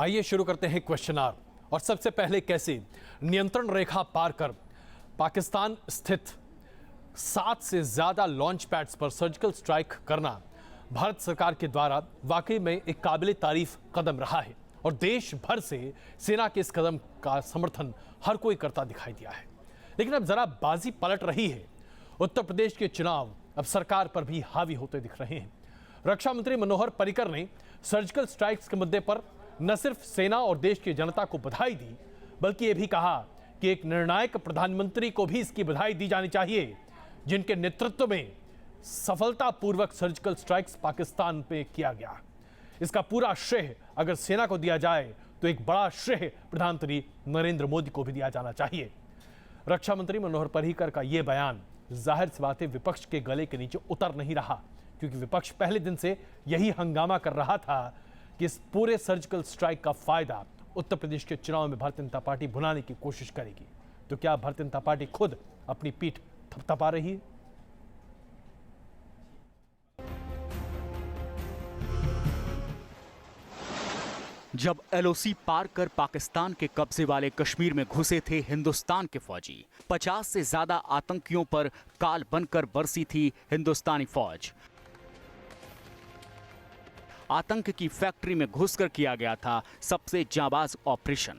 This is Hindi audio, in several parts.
आइए शुरू करते हैं क्वेश्चन आवर। और सबसे पहले कैसे नियंत्रण रेखा पार कर पाकिस्तान स्थित 7 से ज्यादा लॉन्च पैड्स पर सर्जिकल स्ट्राइक करना भारत सरकार के द्वारा वाकई में एक काबिल तारीफ कदम रहा है और देश भर से सेना के इस कदम का समर्थन हर कोई करता दिखाई दिया है। लेकिन अब जरा बाजी पलट रही है। उत्तर प्रदेश के चुनाव अब सरकार पर भी हावी होते दिख रहे हैं। रक्षा मंत्री मनोहर पर्रिकर ने सर्जिकल स्ट्राइक्स के मुद्दे पर न सिर्फ सेना और देश की जनता को बधाई दी, बल्कि यह भी कहा कि एक निर्णायक प्रधानमंत्री को भी इसकी बधाई दी जानी चाहिए, जिनके नेतृत्व में सफलतापूर्वक सर्जिकल स्ट्राइक्स पाकिस्तान पे किया गया। इसका पूरा श्रेय अगर सेना को दिया जाए तो एक बड़ा श्रेय प्रधानमंत्री नरेंद्र मोदी को भी दिया जाना चाहिए। रक्षा मंत्री मनोहर पर्रिकर का यह बयान जाहिर सी बात है विपक्ष के गले के नीचे उतर नहीं रहा, क्योंकि विपक्ष पहले दिन से यही हंगामा कर रहा था कि इस पूरे सर्जिकल स्ट्राइक का फायदा उत्तर प्रदेश के चुनाव में भारतीय जनता पार्टी भुनाने की कोशिश करेगी। तो क्या भारतीय जनता पार्टी खुद अपनी पीठ थपथपा रही है? जब एलओसी पार कर पाकिस्तान के कब्जे वाले कश्मीर में घुसे थे हिंदुस्तान के फौजी, 50 से ज्यादा आतंकियों पर काल बनकर बरसी थी हिंदुस्तानी फौज। आतंक की फैक्ट्री में घुसकर किया गया था सबसे जांबाज ऑपरेशन।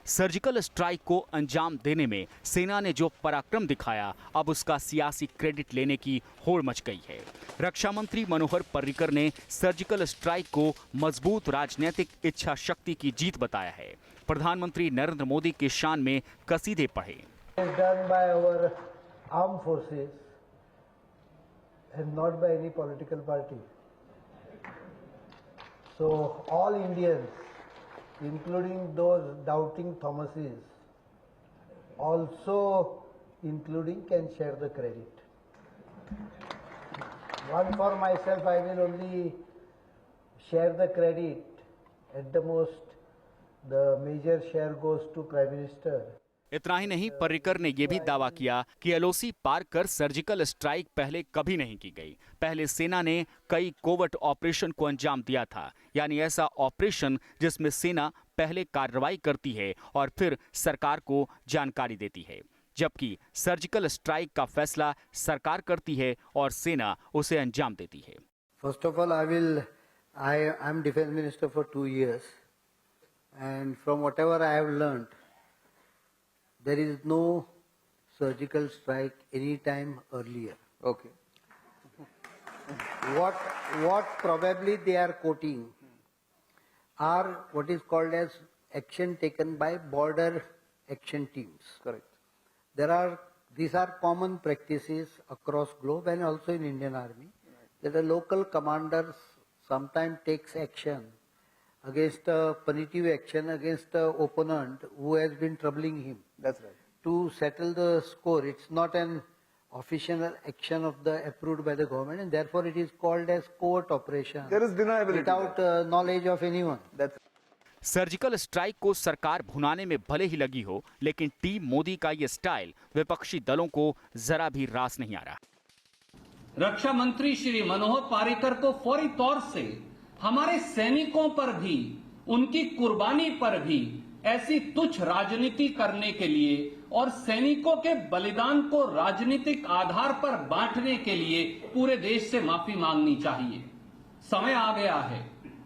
सर्जिकल स्ट्राइक को अंजाम देने में सेना ने जो पराक्रम दिखाया, अब उसका सियासी क्रेडिट लेने की होड़ मच गई है। रक्षा मंत्री मनोहर पर्रिकर ने सर्जिकल स्ट्राइक को मजबूत राजनीतिक इच्छा शक्ति की जीत बताया है। प्रधानमंत्री नरेंद्र मोदी के शान में कसीदे पढ़े। So all Indians, including those doubting Thomases, also including can share the credit. One for myself, I will only share the credit. At the most, the major share goes to Prime Minister. इतना ही नहीं, पर्रिकर ने यह भी दावा किया कि एलओसी पार कर सर्जिकल स्ट्राइक पहले कभी नहीं की गई। पहले सेना ने कई कोवर्ट ऑपरेशन को अंजाम दिया था, यानी ऐसा ऑपरेशन जिसमें सेना पहले कार्रवाई करती है और फिर सरकार को जानकारी देती है, जबकि सर्जिकल स्ट्राइक का फैसला सरकार करती है और सेना उसे अंजाम देती है। First of all, I am defense minister for 2 years, and from whatever I have learned, there is no surgical strike any time earlier. Okay. What probably they are quoting are what is called as action taken by border action teams. Correct. These are common practices across globe and also in Indian Army, that the local commanders sometimes takes action against a punitive action against the opponent who has been troubling him. That's right. To settle the score. It's not an official action of the approved by the government, and therefore it is called as covert operation. There is deniability. Without knowledge of anyone. That's surgical strike को सरकार भुनाने में भले ही लगी हो, लेकिन टीम मोदी का ये स्टाइल विपक्षी दलों को जरा भी रास नहीं आ रहा। रक्षा मंत्री श्री मनोहर पर्रिकर को फौरी तौर से हमारे सैनिकों पर भी, उनकी कुर्बानी पर भी ऐसी तुच्छ राजनीति करने के लिए और सैनिकों के बलिदान को राजनीतिक आधार पर बांटने के लिए पूरे देश से माफी मांगनी चाहिए। समय आ गया है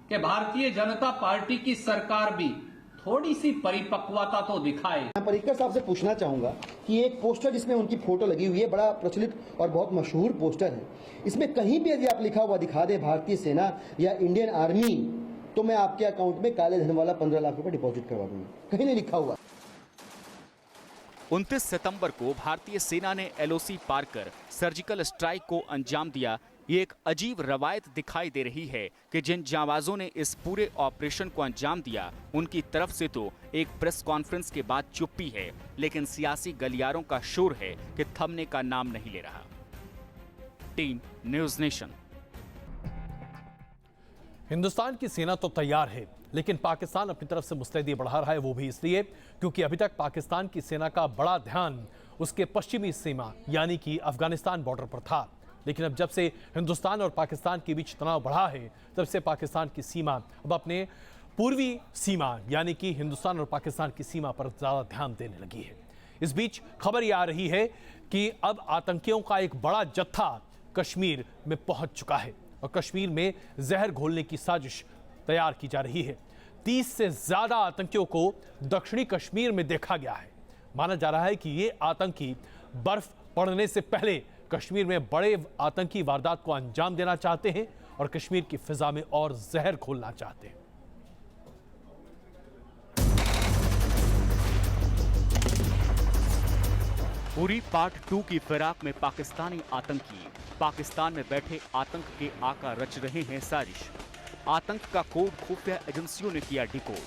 कि भारतीय जनता पार्टी की सरकार भी थोड़ी सी परिपक्वता तो दिखाए। मैं पर्रिकर साहब से पूछना चाहूंगा कि एक पोस्टर जिसमें उनकी फोटो लगी हुई है, बड़ा प्रचलित और बहुत मशहूर पोस्टर है, इसमें कहीं भी यदि आप लिखा हुआ दिखा दे भारतीय सेना या इंडियन आर्मी, तो मैं आपके अकाउंट में काले धन वाला 15 लाख रुपए डिपॉजिट करवा दूंगा। कहीं नहीं लिखा हुआ। 29 सितंबर को भारतीय सेना ने एलओसी पार कर सर्जिकल स्ट्राइक को अंजाम दिया। ये एक अजीब रवायत दिखाई दे रही है कि जिन जांबाजों ने इस पूरे ऑपरेशन को अंजाम दिया, उनकी तरफ से तो एक प्रेस कॉन्फ्रेंस के बाद चुप्पी है, लेकिन सियासी गलियारों का शोर है कि थमने का नाम नहीं ले रहा। Team news nation. हिंदुस्तान की सेना तो तैयार है, लेकिन पाकिस्तान अपनी तरफ से मुस्तैदी बढ़ा रहा है। वो भी इसलिए क्योंकि अभी तक पाकिस्तान की सेना का बड़ा ध्यान उसके पश्चिमी सीमा यानी कि अफगानिस्तान बॉर्डर पर था। लेकिन अब जब से हिंदुस्तान और पाकिस्तान के बीच तनाव बढ़ा है, तब से पाकिस्तान की सीमा अब अपने पूर्वी सीमा यानी कि हिंदुस्तान और पाकिस्तान की सीमा पर ज्यादा ध्यान देने लगी है। इस बीच खबर यह आ रही है कि अब आतंकियों का एक बड़ा जत्था कश्मीर में पहुंच चुका है और कश्मीर में जहर घोलने की साजिश तैयार की जा रही है। 30 से ज्यादा आतंकियों को दक्षिणी कश्मीर में देखा गया है। माना जा रहा है कि ये आतंकी बर्फ पड़ने से पहले कश्मीर में बड़े आतंकी वारदात को अंजाम देना चाहते हैं और कश्मीर की फिजा में और जहर घोलना चाहते हैं। उरी पार्ट 2 की फिराक में पाकिस्तानी आतंकी पाकिस्तान में बैठे आतंक के आका रच रहे हैं साजिश। आतंक का कोड खुफिया एजेंसियों ने किया डिकोड।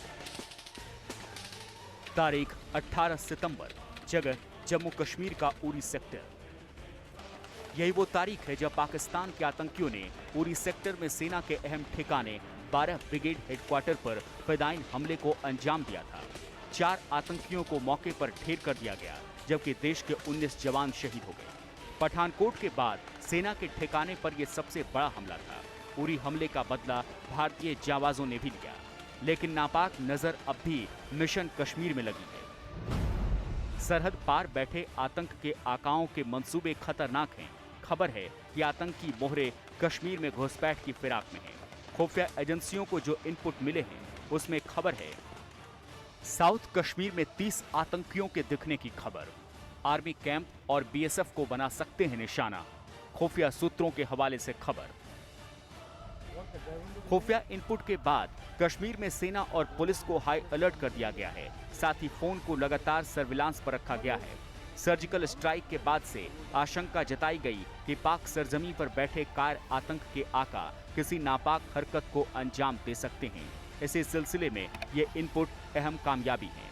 तारीख 18 सितंबर, जगह जम्मू कश्मीर का उरी सेक्टर। यही वो तारीख है जब पाकिस्तान के आतंकियों ने उरी सेक्टर में सेना के अहम ठिकाने 12 ब्रिगेड हेडक्वार्टर पर फिदाइन हमले को अंजाम दिया था। 4 आतंकियों को मौके पर ढेर कर दिया गया, जबकि देश के 19 जवान शहीद हो गए। पठानकोट के बाद सेना के ठिकाने पर यह सबसे बड़ा हमला था। उरी हमले का बदला भारतीय जांबाजों ने भी लिया, लेकिन नापाक नजर अब भी मिशन कश्मीर में लगी है। सरहद पार बैठे आतंक के आकाओं के मंसूबे खतरनाक हैं। खबर है कि आतंकी मोहरे कश्मीर में घुसपैठ की फिराक में हैं। खुफिया एजेंसियों को जो इनपुट मिले हैं उसमें खबर है साउथ कश्मीर में 30 आतंकियों के दिखने की खबर। आर्मी कैंप और बीएसएफ को बना सकते हैं निशाना। खुफिया सूत्रों के हवाले से खबर। खुफिया इनपुट के बाद कश्मीर में सेना और पुलिस को हाई अलर्ट कर दिया गया है। साथ ही फोन को लगातार सर्विलांस पर रखा गया है। सर्जिकल स्ट्राइक के बाद से आशंका जताई गई कि पाक सरजमी पर बैठे कायर आतंक के आका किसी नापाक हरकत को अंजाम दे सकते हैं। इसी सिलसिले में ये इनपुट अहम कामयाबी है,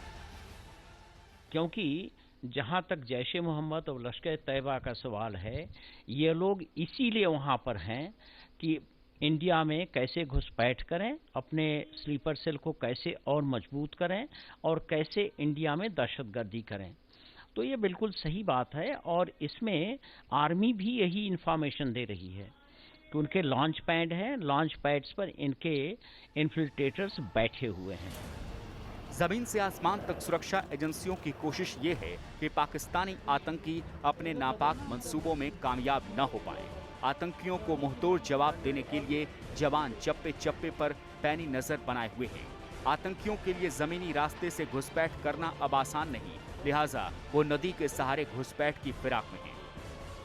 क्योंकि जहां तक जैश ए मोहम्मद और लश्कर तैयबा का सवाल है, ये लोग इसीलिए वहां पर हैं कि इंडिया में कैसे घुसपैठ करें, अपने स्लीपर सेल को कैसे और मजबूत करें और कैसे इंडिया में दहशतगर्दी करें। तो ये बिल्कुल सही बात है और इसमें आर्मी भी यही इंफॉर्मेशन दे रही है कि उनके लॉन्च पैड हैं, लॉन्च पैड्स पर इनके इन्फिल्ट्रेटर्स बैठे हुए हैं। जमीन से आसमान तक सुरक्षा एजेंसियों की कोशिश ये है कि पाकिस्तानी आतंकी अपने नापाक मंसूबों में कामयाब न हो पाए। आतंकियों को मुंहतोड़ जवाब देने के लिए जवान चप्पे चप्पे पर पैनी नजर बनाए हुए हैं। आतंकियों के लिए जमीनी रास्ते से घुसपैठ करना अब आसान नहीं, लिहाजा वो नदी के सहारे घुसपैठ की फिराक में हैं।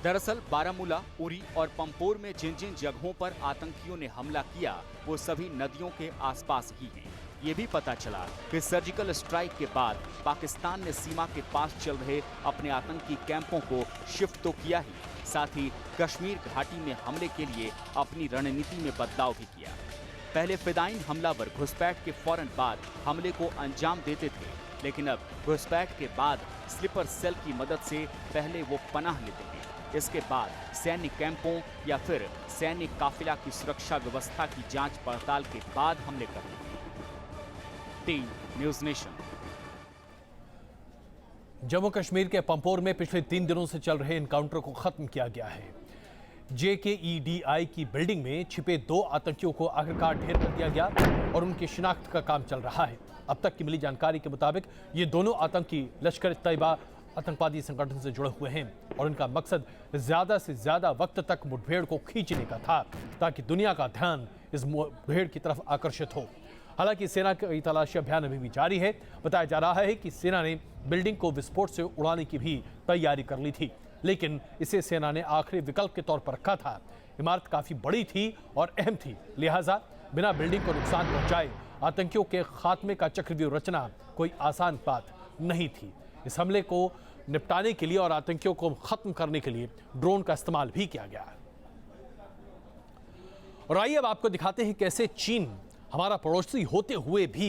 दरअसल बारामूला, उरी और पंपोर में जिन जिन जगहों पर आतंकियों ने हमला किया वो सभी नदियों के आसपास ही हैं। ये भी पता चला कि सर्जिकल स्ट्राइक के बाद पाकिस्तान ने सीमा के पास चल रहे अपने आतंकी कैंपों को शिफ्ट तो किया ही, साथ ही कश्मीर घाटी में हमले के लिए अपनी रणनीति में बदलाव भी किया। पहले फिदाइन हमलावर घुसपैठ के फौरन बाद हमले को अंजाम देते थे, लेकिन अब घुसपैठ के बाद स्लीपर सेल की मदद से पहले वो पनाह लेते हैं। इसके बाद सैन्य कैंपों या फिर सैन्य काफिला की सुरक्षा व्यवस्था की जांच पड़ताल के बाद हमले करते हैं। Team news nation. Jammu Kashmir के पंपोर में पिछले 3 दिनों से चल रहे एनकाउंटर को खत्म किया गया है। JKEDI की बिल्डिंग में छिपे 2 आतंकियों को आखिरकार ढेर कर दिया गया और उनकी शिनाख्त का काम चल रहा है। अब तक की मिली जानकारी के मुताबिक ये दोनों आतंकी लश्कर तैयबा आतंकवादी संगठन से जुड़े हुए हैं और इनका मकसद ज्यादा से ज्यादा वक्त तक मुठभेड़ को खींचने का था ताकि दुनिया का ध्यान इस मुठभेड़ की तरफ आकर्षित हो। हालांकि सेना की तलाशी अभियान अभी भी जारी है। बताया जा रहा है कि सेना ने बिल्डिंग को विस्फोट से उड़ाने की भी तैयारी कर ली थी, लेकिन इसे सेना ने आखिरी विकल्प के तौर पर रखा था। इमारत काफी बड़ी थी और अहम थी, लिहाजा बिना बिल्डिंग को नुकसान पहुंचाए आतंकियों के खात्मे का चक्रव्यूह रचना कोई आसान बात नहीं थी। इस हमले को निपटाने के लिए और आतंकियों को खत्म करने के लिए ड्रोन का इस्तेमाल भी किया गया। और आइए अब आपको दिखाते हैं कैसे चीन हमारा पड़ोसी होते हुए भी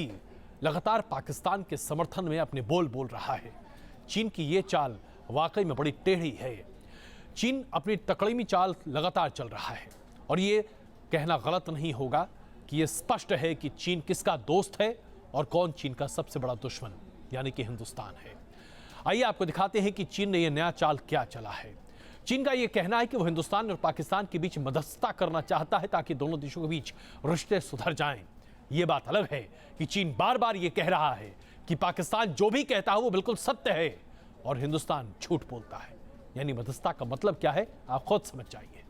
लगातार पाकिस्तान के समर्थन में अपने बोल बोल रहा है। चीन की ये चाल वाकई में बड़ी टेढ़ी है। चीन अपनी तकड़ीमी चाल लगातार चल रहा है और ये कहना गलत नहीं होगा कि ये स्पष्ट है कि चीन किसका दोस्त है और कौन चीन का सबसे बड़ा दुश्मन यानी कि हिंदुस्तान है। आइए आपको दिखाते हैं कि चीन ने यह नया चाल क्या चला है। चीन का यह कहना है कि वो हिंदुस्तान और पाकिस्तान के बीच मध्यस्थता करना चाहता है ताकि दोनों देशों के बीच रिश्ते सुधर जाएं। ये बात अलग है कि चीन बार बार ये कह रहा है कि पाकिस्तान जो भी कहता है वो बिल्कुल सत्य है और हिंदुस्तान झूठ बोलता है। यानी मध्यस्थता का मतलब क्या है, आप खुद समझ जाइए।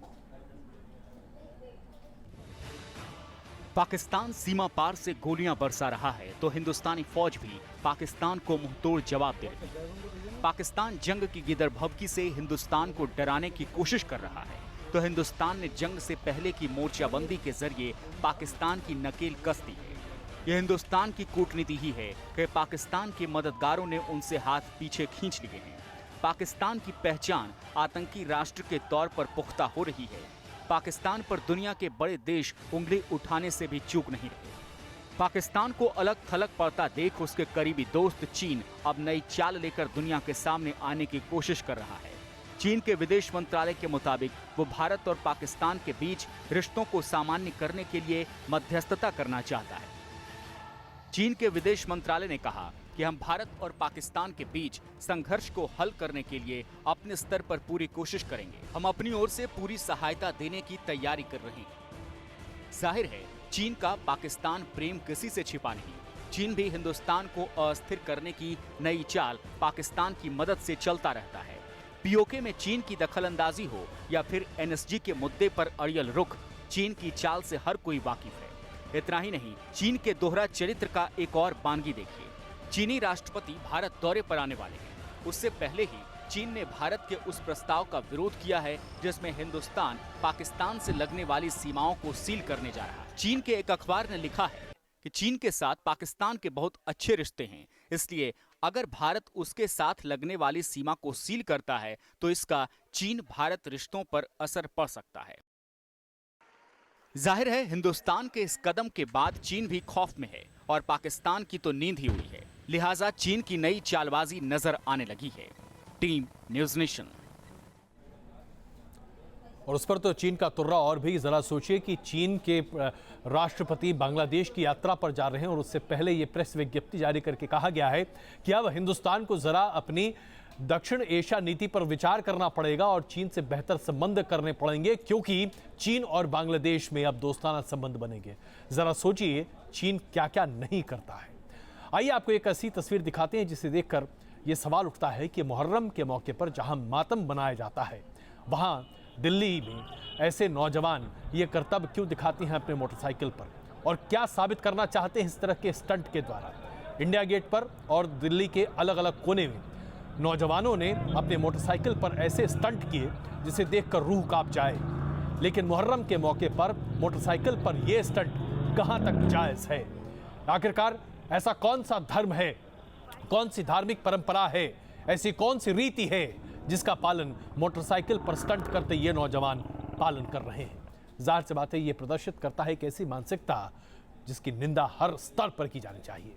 पाकिस्तान सीमा पार से गोलियां बरसा रहा है तो हिंदुस्तानी फौज भी पाकिस्तान को मुंहतोड़ जवाब दे रही है। पाकिस्तान जंग की गिदरभवकी से हिंदुस्तान को डराने की कोशिश कर रहा है तो हिंदुस्तान ने जंग से पहले की मोर्चाबंदी के जरिए पाकिस्तान की नकेल कस दी है। यह हिंदुस्तान की कूटनीति ही है कि पाकिस्तान के मददगारों ने उनसे हाथ पीछे खींच लिए हैं। पाकिस्तान की पहचान आतंकी राष्ट्र के तौर पर पुख्ता हो रही है। पाकिस्तान पर दुनिया के बड़े देश उंगली उठाने से भी चूक नहीं रहे। पाकिस्तान को अलग थलग पड़ता देख उसके करीबी दोस्त चीन अब नई चाल लेकर दुनिया के सामने आने की कोशिश कर रहा है। चीन के विदेश मंत्रालय के मुताबिक वो भारत और पाकिस्तान के बीच रिश्तों को सामान्य करने के लिए मध्यस्थता करना चाहता है। चीन के विदेश मंत्रालय ने कहा कि हम भारत और पाकिस्तान के बीच संघर्ष को हल करने के लिए अपने स्तर पर पूरी कोशिश करेंगे। हम अपनी ओर से पूरी सहायता देने की तैयारी कर रहे हैं। जाहिर है चीन का पाकिस्तान प्रेम किसी से छिपा नहीं। चीन भी हिंदुस्तान को अस्थिर करने की नई चाल पाकिस्तान की मदद से चलता रहता है। पीओके में चीन की दखलंदाजी हो या फिर एनएसजी के मुद्दे पर अड़ियल रुख, चीन की चाल से हर कोई वाकिफ है। इतना ही नहीं, चीन के दोहरा चरित्र का एक और बानगी देखिए। चीनी राष्ट्रपति भारत दौरे पर आने वाले हैं। उससे पहले ही चीन ने भारत के उस प्रस्ताव का विरोध किया है जिसमें हिंदुस्तान पाकिस्तान से लगने वाली सीमाओं को सील करने जा रहा है। चीन के एक अखबार ने लिखा है कि चीन के साथ पाकिस्तान के बहुत अच्छे रिश्ते हैं, इसलिए अगर भारत उसके साथ लगने वाली सीमा को सील करता है तो इसका चीन भारत रिश्तों पर असर पड़ सकता है। जाहिर है हिंदुस्तान के इस कदम के बाद चीन भी खौफ में है और पाकिस्तान की तो नींद ही हुई है। लिहाजा चीन की नई चालबाजी नजर आने लगी है। Team news nation. और उस पर तो चीन का तुर्रा और भी। जरा सोचिए कि चीन के राष्ट्रपति बांग्लादेश की यात्रा पर जा रहे हैं और उससे पहले ये प्रेस विज्ञप्ति जारी करके कहा गया है कि अब हिंदुस्तान को जरा अपनी दक्षिण एशिया नीति पर विचार करना पड़ेगा और चीन से बेहतर संबंध करने पड़ेंगे, क्योंकि चीन और बांग्लादेश में अब दोस्ताना संबंध बनेंगे। जरा सोचिए चीन क्या क्या नहीं करता है। आइए आपको एक ऐसी तस्वीर दिखाते हैं जिसे देखकर यह सवाल उठता है कि मुहर्रम के मौके पर जहां मातम बनाया जाता है, वहां दिल्ली में ऐसे नौजवान ये करतब क्यों दिखाते हैं अपने मोटरसाइकिल पर, और क्या साबित करना चाहते हैं इस तरह के स्टंट के द्वारा। इंडिया गेट पर और दिल्ली के अलग अलग कोने में नौजवानों ने अपने मोटरसाइकिल पर ऐसे स्टंट किए जिसे देखकर रूह कांप जाए। लेकिन मुहर्रम के मौके पर मोटरसाइकिल पर यह स्टंट कहां तक जायज है? आखिरकार ऐसा कौन सा धर्म है, कौन सी धार्मिक परंपरा है, ऐसी कौन सी रीति है जिसका पालन मोटरसाइकिल पर स्टंट करते ये नौजवान पालन कर रहे हैं? जाहिर सी बात है ये प्रदर्शित करता है एक ऐसी मानसिकता जिसकी निंदा हर स्तर पर की जानी चाहिए।